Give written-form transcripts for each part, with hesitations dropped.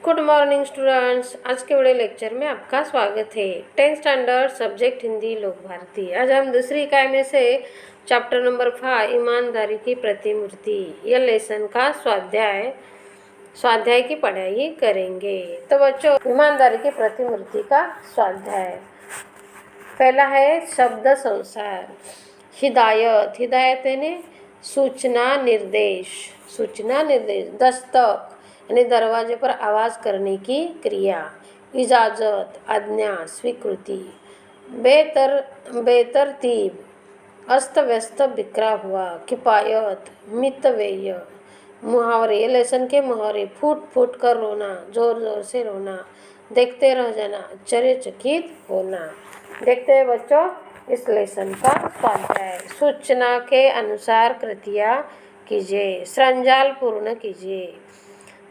Good morning students. आज के बड़े लेक्चर में आपका स्वागत है। 10th स्टैंडर्ड सब्जेक्ट हिंदी लोक भारती। आज हम दूसरी इकाई में से चैप्टर नंबर 5 ईमानदारी की प्रतिमूर्ति यह लेसन का स्वाध्याय की पढ़ाई करेंगे। तो बच्चों, ईमानदारी की प्रतिमूर्ति का स्वाध्याय पहला है शब्द संसार। हिदायत यानी सूचना निर्देश। दस्तक यानी दरवाजे पर आवाज़ करने की क्रिया। इजाज़त आज्ञा स्वीकृति। बेतरतीब अस्त व्यस्त बिखरा हुआ। किफायत मितव्यय। मुहावरे, ये लेसन के मुहावरे। फूट फूट कर रोना, जोर जोर से रोना, देखते रह जाना, आश्चर्यचकित होना। देखते हैं बच्चों इस लेसन का स्वाध्याय। सूचना के अनुसार कृतियाँ कीजिए, श्रृंजाल पूर्ण कीजिए।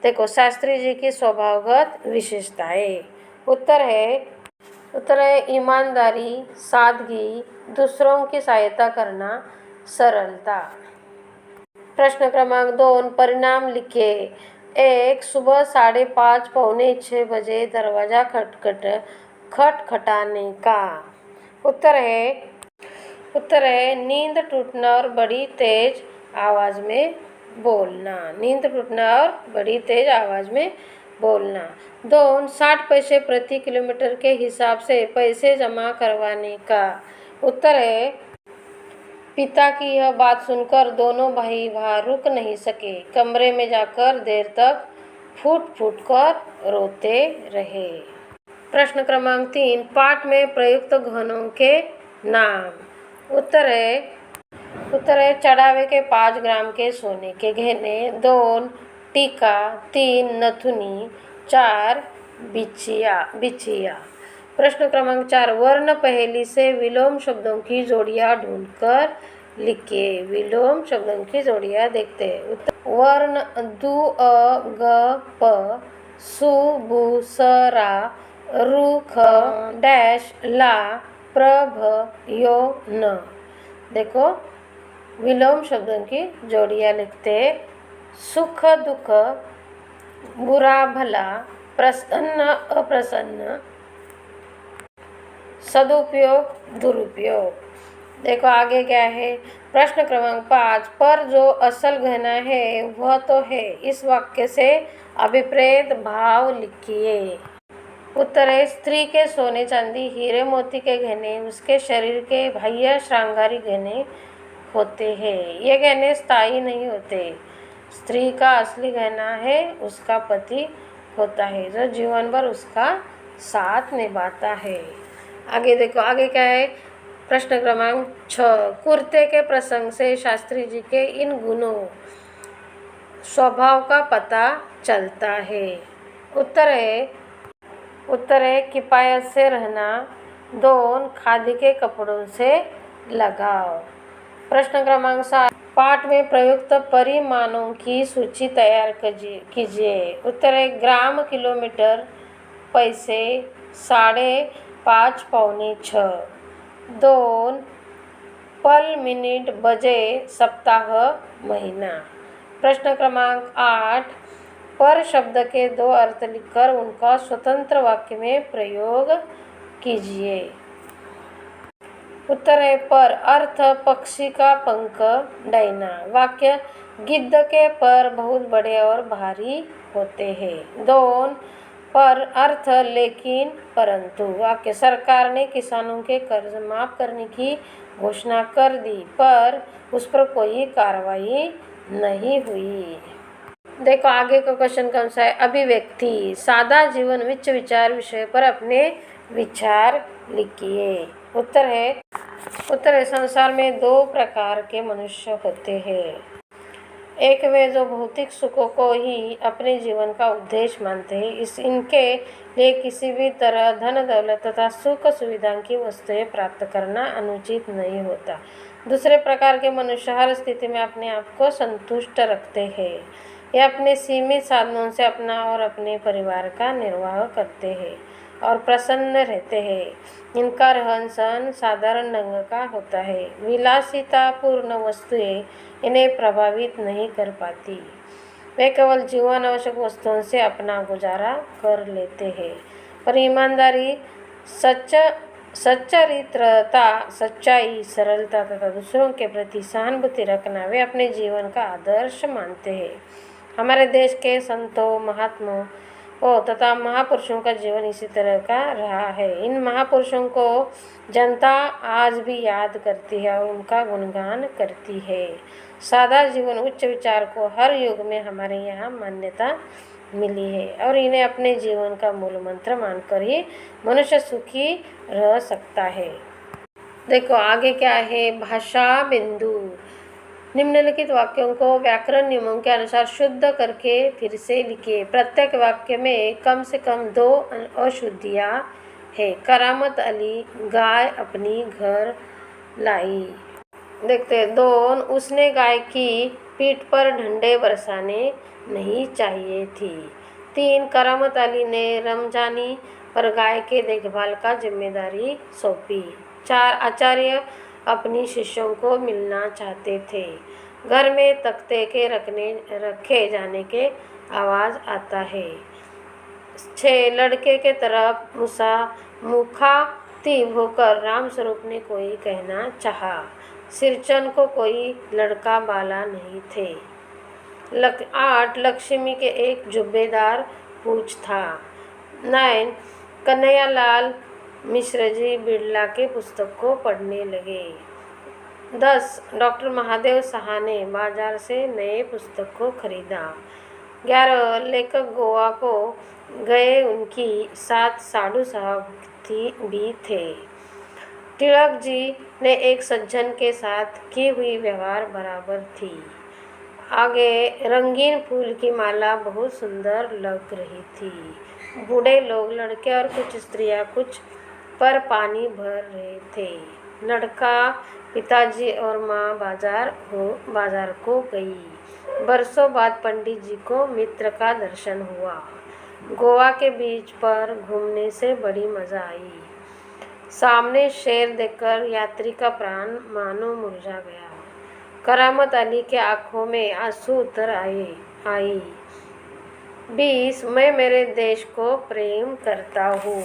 देखो, शास्त्री जी की स्वभावगत विशेषताएं। उत्तर है ईमानदारी, सादगी, दूसरों की सहायता करना, सरलता। प्रश्न क्रमांक 2 परिणाम लिखिए। 1 सुबह 5:30 पौने 6 बजे दरवाजा खटखटाने का। उत्तर है नींद टूटना और बड़ी तेज आवाज में बोलना। 2 60 पैसे प्रति किलोमीटर के हिसाब से पैसे जमा करवाने का। उत्तर है पिता की यह बात सुनकर दोनों भाई वहां रुक नहीं सके। कमरे में जाकर देर तक फूट फूट कर रोते रहे। प्रश्न क्रमांक 3 पाठ में प्रयुक्त गहनों के नाम। उत्तर है चढ़ावे के 5 ग्राम के सोने के गहने। 2 टीका। 3 नथुनी। 4 बिछिया। प्रश्न क्रमांक 4 वर्ण पहेली से विलोम शब्दों की जोड़ियां ढूंढकर लिखिए। विलोम शब्दों की जोड़ियां देखते हैं। वर्ण दु अ ग प सु बु स रा रु ख डैश ला प्र भ यो न। देखो, विलोम शब्दों की जोड़ियां लिखते। सुख दुख, बुरा भला, प्रसन्न अप्रसन्न, सदुपयोग दुरुपयोग। देखो आगे क्या है। प्रश्न क्रमांक 5 पर जो असल गहना है वह तो है, इस वाक्य से अभिप्रेत भाव लिखिए। उत्तर है स्त्री के सोने चांदी हीरे मोती के गहने उसके शरीर के बाह्य श्रृंगारी गहने होते हैं। ये गहने स्थायी नहीं होते। स्त्री का असली गहना है उसका पति होता है, जो जीवन भर उसका साथ निभाता है। आगे देखो, आगे क्या है। प्रश्न क्रमांक 6 कुर्ते के प्रसंग से शास्त्री जी के इन गुणों स्वभाव का पता चलता है। उत्तर है किफायत से रहना। 2 खादी के कपड़ों से लगाव। प्रश्न क्रमांक 7 पाठ में प्रयुक्त परिमाणों की सूची तैयार कीजिए। उत्तर है ग्राम, किलोमीटर, पैसे, 5:30 पौने 6। 2 पल, मिनट, बजे, सप्ताह, महीना। प्रश्न क्रमांक 8 पर शब्द के 2 अर्थ लिखकर उनका स्वतंत्र वाक्य में प्रयोग कीजिए। उत्तर है पर अर्थ पक्षी का पंख डैना। वाक्य गिद्ध के पर बहुत बड़े और भारी होते हैं। 2 पर अर्थ लेकिन परंतु। वाक्य सरकार ने किसानों के कर्ज माफ करने की घोषणा कर दी पर उस पर कोई कार्रवाई नहीं हुई। देखो आगे का क्वेश्चन कौन सा है। अभिव्यक्ति सादा जीवन उच्च विचार विषय पर अपने विचार लिखिए। उत्तर है संसार में 2 प्रकार के मनुष्य होते हैं। एक वे जो भौतिक सुखों को ही अपने जीवन का उद्देश्य मानते हैं, इनके लिए किसी भी तरह धन दौलत तथा सुख सुविधा की वस्तुएं प्राप्त करना अनुचित नहीं होता। दूसरे प्रकार के मनुष्य हर स्थिति में अपने आप को संतुष्ट रखते हैं। ये अपने सीमित साधनों से अपना और अपने परिवार का निर्वाह करते हैं और प्रसन्न रहते हैं। इनका रहन सहन साधारण ढंग का होता है। विलासितापूर्ण वस्तुएं इन्हें प्रभावित नहीं कर पाती। वे केवल जीवन आवश्यक वस्तुओं से अपना गुजारा कर लेते हैं। पर ईमानदारी, सच्चरित्रता, सच्चाई, सरलता तथा दूसरों के प्रति सहानुभूति रखना वे अपने जीवन का आदर्श मानते हैं। हमारे देश के संतों, महात्माओं तथा महापुरुषों का जीवन इसी तरह का रहा है। इन महापुरुषों को जनता आज भी याद करती है और उनका गुणगान करती है। सादा जीवन, उच्च विचार को हर युग में हमारे यहाँ मान्यता मिली है और इन्हें अपने जीवन का मूल मंत्र मानकर ही मनुष्य सुखी रह सकता है। देखो आगे क्या है, भाषा बिंदु। निम्नलिखित वाक्यों को व्याकरण नियमों के अनुसार शुद्ध करके फिर से लिखिए। प्रत्येक वाक्य में कम से कम 2 अशुद्धियाँ है। करामत अली गाय अपनी घर लाई। देखते 2, उसने गाय की पीठ पर डंडे बरसाने नहीं चाहिए थी। 3, करामत अली ने रमजानी पर गाय के देखभाल का जिम्मेदारी सौंपी। 4, आचार्य अपनी शिष्यों को मिलना चाहते थे। घर में तख्ते के रखे जाने के आवाज़ आता है। 6, लड़के के तरफ मुखातिब होकर रामस्वरूप ने कोई कहना चाहा। सिरचन को कोई लड़का बाला नहीं थे। 8, लक्ष्मी के एक जुब्बेदार पूछ था। 9, कन्हैयालाल मिश्र जी बिड़ला के पुस्तक को पढ़ने लगे। 10, डॉक्टर महादेव साहा ने बाजार से नए पुस्तक को खरीदा। 11, लेखक गोवा को गए, उनकी साथ साधु साहब भी थे। तिलक जी ने एक सज्जन के साथ की हुई व्यवहार बराबर थी। आगे, रंगीन फूल की माला बहुत सुंदर लग रही थी। बूढ़े लोग, लड़के और कुछ स्त्रियां कुछ पर पानी भर रहे थे। लड़का, पिताजी और माँ बाजार को गई। बरसों बाद पंडित जी को मित्र का दर्शन हुआ। गोवा के बीच पर घूमने से बड़ी मजा आई। सामने शेर देखकर यात्री का प्राण मानो मुरझा गया। करामत अली के आंखों में आंसू उतर आई। 20, मैं मेरे देश को प्रेम करता हूँ।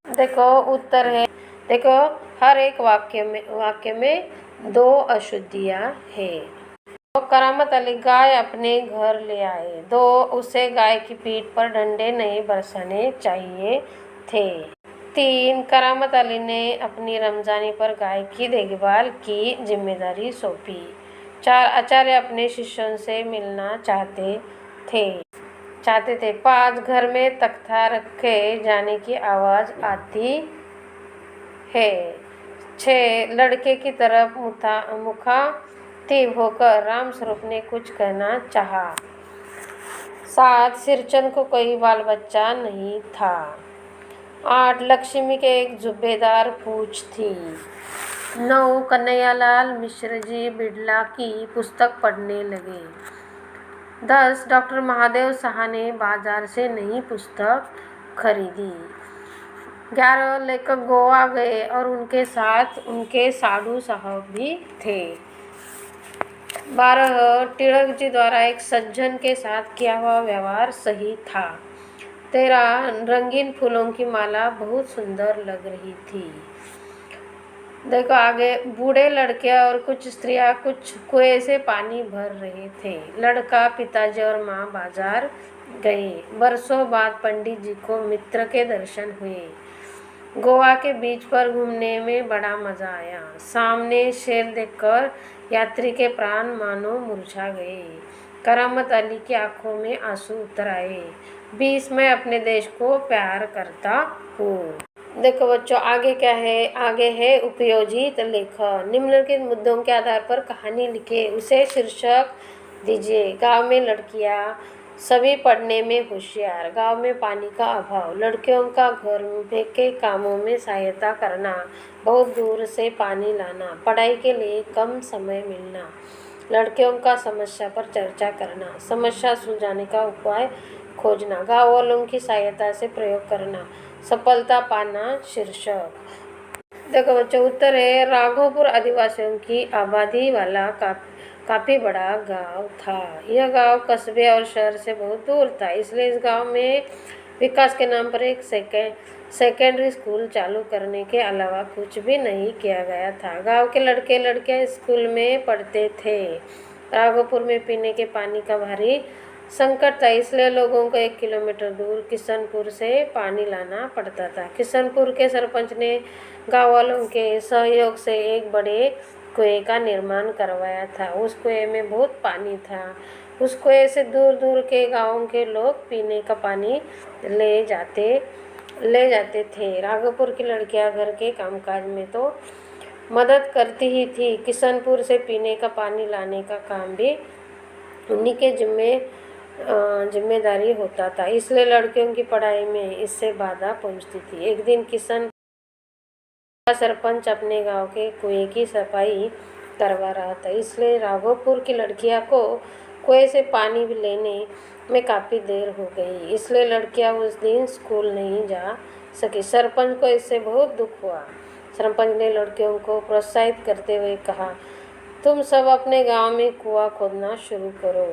देखो उत्तर है। देखो हर एक वाक्य में 2 अशुद्धियाँ हैं। तो करामत अली गाय अपने घर ले आए। 2, उसे गाय की पीठ पर डंडे नहीं बरसाने चाहिए थे। 3, करामत अली ने अपनी रमजानी पर गाय की देखभाल की जिम्मेदारी सौंपी। 4, आचार्य अपने शिष्यों से मिलना चाहते थे। 5, घर में तख्ता रखे जाने की आवाज़ आती है। 6, लड़के की तरफ मुखातिब होकर रामस्वरूप ने कुछ कहना चाहा। 7, सिरचंद को कोई बाल बच्चा नहीं था। 8, लक्ष्मी के एक जुब्बेदार पूछ थी। 9, कन्हैयालाल मिश्र जी बिड़ला की पुस्तक पढ़ने लगे। 10, डॉक्टर महादेव साहा ने बाजार से नई पुस्तक खरीदी। 11, लेखक गोवा गए और उनके साथ उनके साधु साहब भी थे। 12, तिलक जी द्वारा एक सज्जन के साथ किया हुआ व्यवहार सही था। 13, रंगीन फूलों की माला बहुत सुंदर लग रही थी। देखो आगे, बूढ़े लड़के और कुछ स्त्रियां कुछ कुएं से पानी भर रहे थे। लड़का, पिताजी और माँ बाजार गए। बरसों बाद पंडित जी को मित्र के दर्शन हुए। गोवा के बीच पर घूमने में बड़ा मजा आया। सामने शेर देखकर यात्री के प्राण मानो मुरझा गए। करामत अली की आंखों में आंसू उतर आए। 20, मैं अपने देश को प्यार करता हूँ। देखो बच्चों आगे क्या है, आगे है उपयोजित लेख। निम्नलिखित मुद्दों के आधार पर कहानी लिखे, उसे शीर्षक दीजिए। गांव में लड़कियां सभी पढ़ने में होशियार। गांव में पानी का अभाव। लड़कियों का घर के कामों में सहायता करना। बहुत दूर से पानी लाना। पढ़ाई के लिए कम समय मिलना। लड़कियों का समस्या पर चर्चा करना। समस्या सुलझाने का उपाय खोजना। गाँव वालों की सहायता से प्रयोग करना। सफलता पाना शीर्षक। देखो बच्चों उत्तर है, राघोपुर आदिवासियों की आबादी वाला काफ़ी बड़ा गांव था। यह गांव कस्बे और शहर से बहुत दूर था, इसलिए इस गांव में विकास के नाम पर एक सेकेंडरी स्कूल चालू करने के अलावा कुछ भी नहीं किया गया था। गांव के लड़के लड़कियां स्कूल में पढ़ते थे। राघोपुर में पीने के पानी का भारी संकट था, इसलिए लोगों को 1 किलोमीटर दूर किशनपुर से पानी लाना पड़ता था। किशनपुर के सरपंच ने गाँव वालों के सहयोग से एक बड़े कुएं का निर्माण करवाया था। उस कुएं में बहुत पानी था। उस कुएं से दूर दूर के गाँवों के लोग पीने का पानी ले जाते थे। राघोपुर की लड़कियां घर के कामकाज में तो मदद करती ही थी। किशनपुर से पीने का पानी लाने का काम भी उन्हीं के जिम्मेदारी होता था, इसलिए लड़कियों की पढ़ाई में इससे बाधा पहुंचती थी। एक दिन किशन का सरपंच अपने गांव के कुएं की सफाई करवा रहा था, इसलिए राघोपुर की लड़कियां को कुएं से पानी लेने में काफ़ी देर हो गई, इसलिए लड़कियां उस दिन स्कूल नहीं जा सकी। सरपंच को इससे बहुत दुख हुआ। सरपंच ने लड़कियों को प्रोत्साहित करते हुए कहा, तुम सब अपने गांव में कुआं खोदना शुरू करो,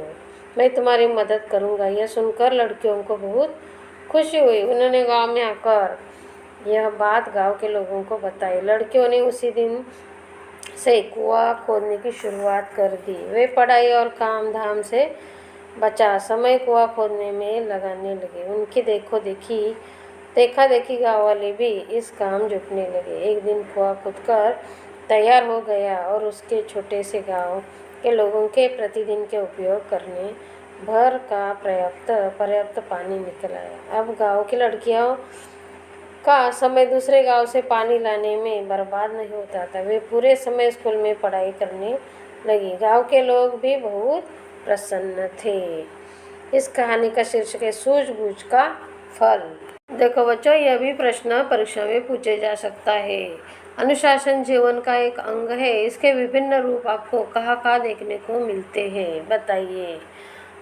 मैं तुम्हारी मदद करूंगा। यह सुनकर लड़कियों को बहुत खुशी हुई। उन्होंने गांव में आकर यह बात गांव के लोगों को बताई। लड़कियों ने उसी दिन से कुआं खोदने की शुरुआत कर दी। वे पढ़ाई और काम धाम से बचा समय कुआं खोदने में लगाने लगे। उनकी देखा देखी गाँव वाले भी इस काम जुटने लगे। एक दिन कुआं खुदकर तैयार हो गया और उसके छोटे से गांव के लोगों के प्रतिदिन के उपयोग करने भर का पर्याप्त पानी निकल आया। अब गांव की लड़कियों का समय दूसरे गांव से पानी लाने में बर्बाद नहीं होता था। वे पूरे समय स्कूल में पढ़ाई करने लगी। गांव के लोग भी बहुत प्रसन्न थे। इस कहानी का शीर्षक है सूझबूझ का फल। देखो बच्चों, यह भी प्रश्न परीक्षा में पूछे जा सकता है। अनुशासन जीवन का एक अंग है। इसके विभिन्न रूप आपको कहाँ देखने को मिलते हैं, बताइए।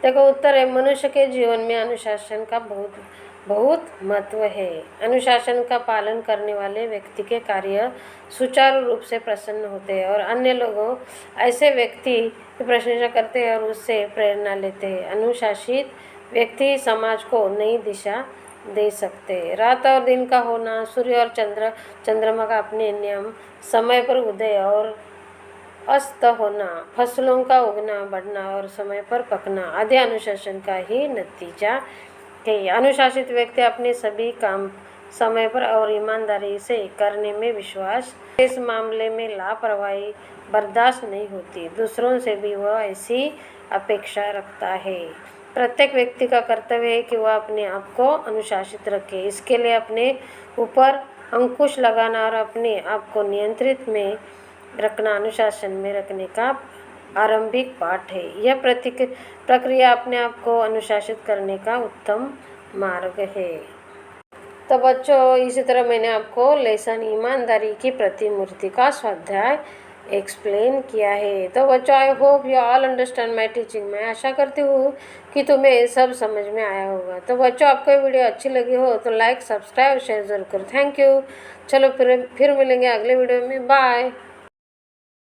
देखो उत्तर है, मनुष्य के जीवन में अनुशासन का बहुत महत्व है। अनुशासन का पालन करने वाले व्यक्ति के कार्य सुचारू रूप से प्रसन्न होते हैं और अन्य लोगों ऐसे व्यक्ति की प्रशंसा करते हैं और उससे प्रेरणा लेते हैं। अनुशासित व्यक्ति समाज को नई दिशा दे सकते हैं। रात और दिन का होना, सूर्य और चंद्रमा का अपने नियम, समय पर उदय और अस्त होना, फसलों का उगना बढ़ना और समय पर पकना आदि अनुशासन का ही नतीजा है। अनुशासित व्यक्ति अपने सभी काम समय पर और ईमानदारी से करने में विश्वास, इस मामले में लापरवाही बर्दाश्त नहीं होती। दूसरों से भी वह ऐसी अपेक्षा रखता है। प्रत्येक व्यक्ति का कर्तव्य है कि वह अपने आप को अनुशासित रखे। इसके लिए अपने ऊपर अंकुश लगाना और अपने आप को नियंत्रित में रखना अनुशासन में रखने का आरंभिक पाठ है। यह प्रक्रिया अपने आप को अनुशासित करने का उत्तम मार्ग है। तो बच्चों, इसी तरह मैंने आपको लेसन ईमानदारी की प्रतिमूर्ति का स्वाध्याय एक्सप्लेन किया है। तो बच्चों, I hope you all understand my teaching. मैं आशा करती हूँ कि तुम्हें सब समझ में आया होगा। तो बच्चों, आपको वीडियो अच्छी लगी हो तो लाइक, सब्सक्राइब, शेयर जरूर करो। Thank you. चलो फिर मिलेंगे अगले वीडियो में। बाय।